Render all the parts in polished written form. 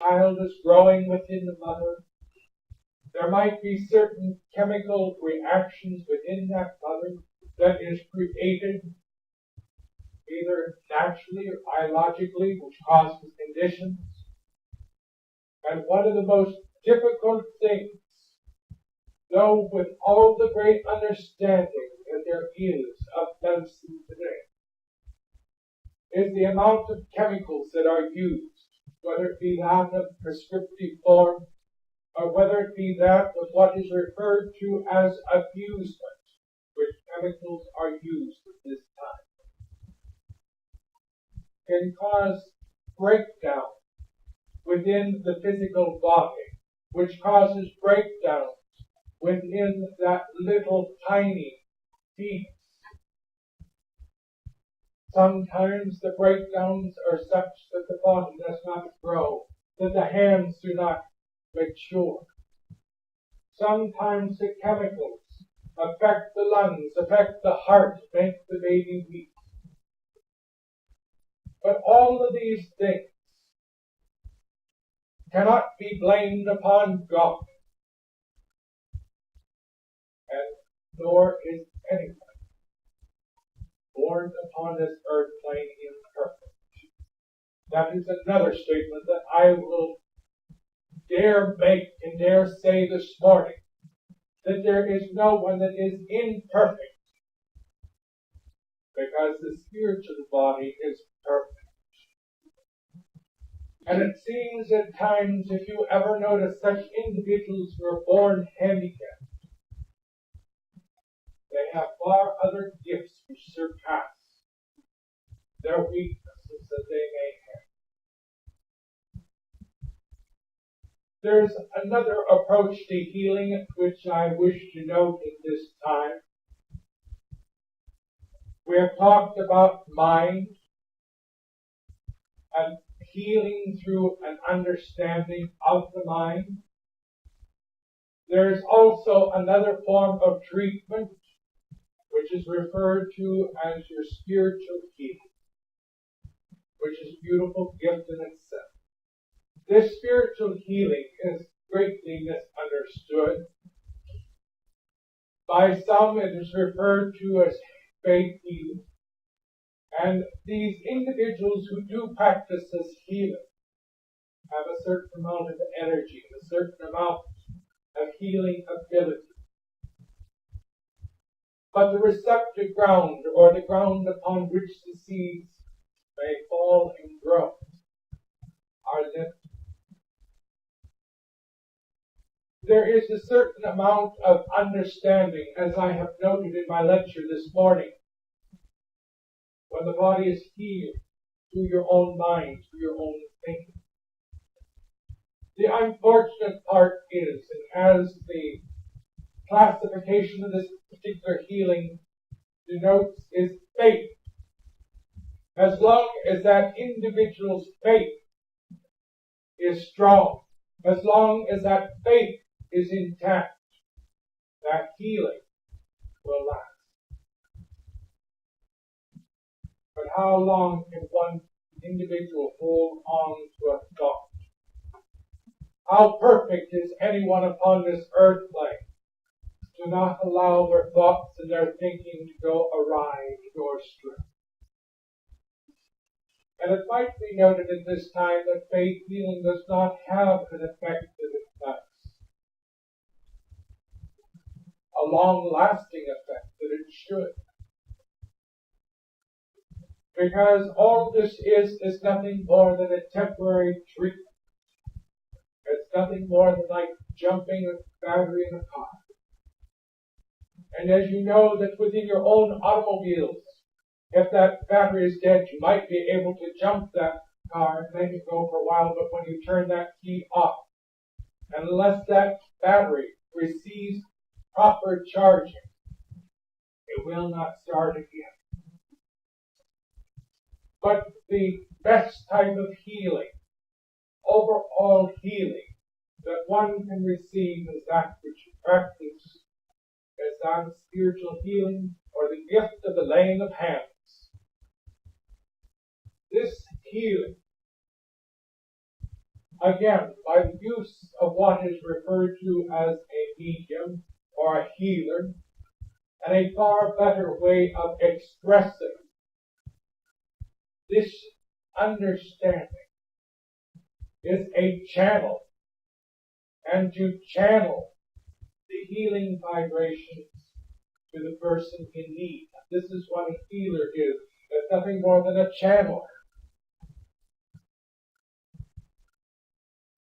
child is growing within the mother, there might be certain chemical reactions within that mother that is created either naturally or biologically, which causes conditions. And one of the most difficult things, though with all the great understanding that there is of medicine today, is the amount of chemicals that are used, whether it be that of prescriptive form, or whether it be that of what is referred to as abusement, which chemicals are used at this time, can cause breakdown within the physical body, which causes breakdowns within that little tiny piece. Sometimes the breakdowns are such that the body does not grow, that the hands do not mature. Sometimes the chemicals affect the lungs, affect the heart, make the baby weak. But all of these things cannot be blamed upon God, and nor is anyone born upon this earth plane imperfect. That is another statement that I will dare make and dare say this morning, that there is no one that is imperfect, because the spiritual body is perfect. And it seems at times, if you ever notice such individuals who are born handicapped, they have far other gifts which surpass their weaknesses that they may have. There's another approach to healing which I wish to note at this time. We have talked about mind and healing through an understanding of the mind. There is also another form of treatment which is referred to as your spiritual healing, which is a beautiful gift in itself. This spiritual healing is greatly misunderstood. By some it is referred to as faith healing. And these individuals who do practice this healing have a certain amount of energy, a certain amount of healing ability. But the receptive ground, or the ground upon which the seeds may fall and grow, are limited. There is a certain amount of understanding, as I have noted in my lecture this morning, when the body is healed through your own mind, through your own thinking. The unfortunate part is, and as the classification of this particular healing denotes, is faith. As long as that individual's faith is strong, as long as that faith is intact, that healing will last. But how long can one individual hold on to a thought? How perfect is anyone upon this earth plane to not allow their thoughts and their thinking to go awry and go astray? And it might be noted at this time that faith healing does not have an effect that it does, a long-lasting effect that it should. Because all this is nothing more than a temporary treatment. It's nothing more than like jumping a battery in a car. And as you know that within your own automobiles, if that battery is dead, you might be able to jump that car and make it go for a while, but when you turn that key off, unless that battery receives proper charging, it will not start again. But the best type of healing, overall healing, that one can receive is that which you practice as that of spiritual healing, or the gift of the laying of hands. This healing again, by the use of what is referred to as a medium or a healer, and a far better way of expressing this understanding is a channel, and to channel the healing vibrations to the person in need. This is what a healer is. It's nothing more than a channeler.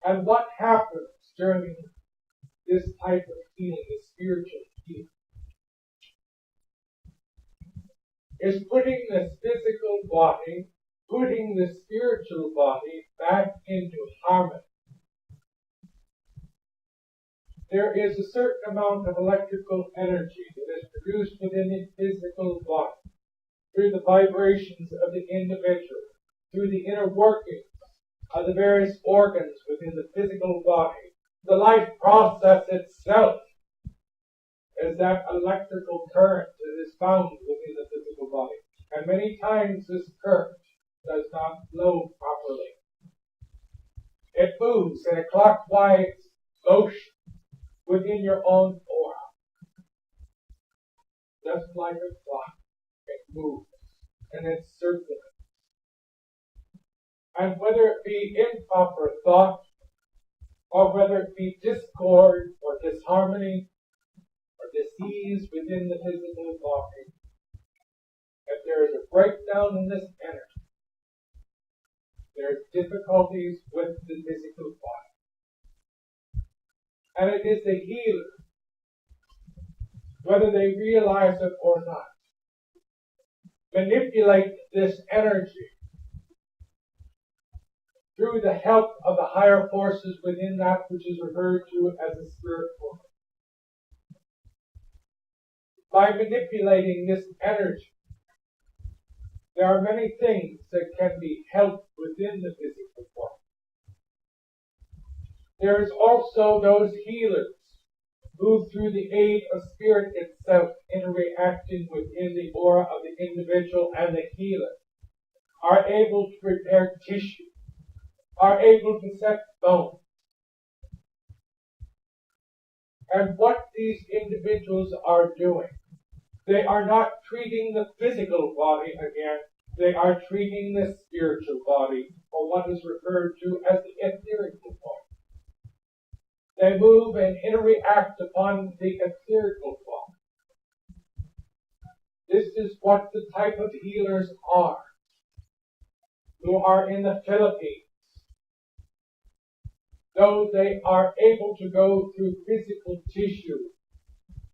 And what happens during this type of healing, the spiritual healing, is putting the physical body, putting the spiritual body back into harmony. There is a certain amount of electrical energy that is produced within the physical body through the vibrations of the individual, through the inner workings of the various organs within the physical body. The life process itself is that electrical current that is found within the physical body. And many times this current does not flow properly. It moves in a clockwise motion within your own aura. Just like a clock, it moves and it circulates. And whether it be improper thought, or whether it be discord or disharmony or disease within the physical body, if there is a breakdown in this energy, there are difficulties with the physical body. And it is the healer, whether they realize it or not, manipulate this energy through the help of the higher forces within that which is referred to as the spirit world. By manipulating this energy, there are many things that can be helped within the physical world. There is also those healers who, through the aid of spirit itself interacting within the aura of the individual and the healer, are able to repair tissue, are able to set bones. And what these individuals are doing, they are not treating the physical body again, they are treating the spiritual body, or what is referred to as the etherical body. They move and interact upon the etherical body. This is what the type of healers are, who are in the Philippines. Though they are able to go through physical tissue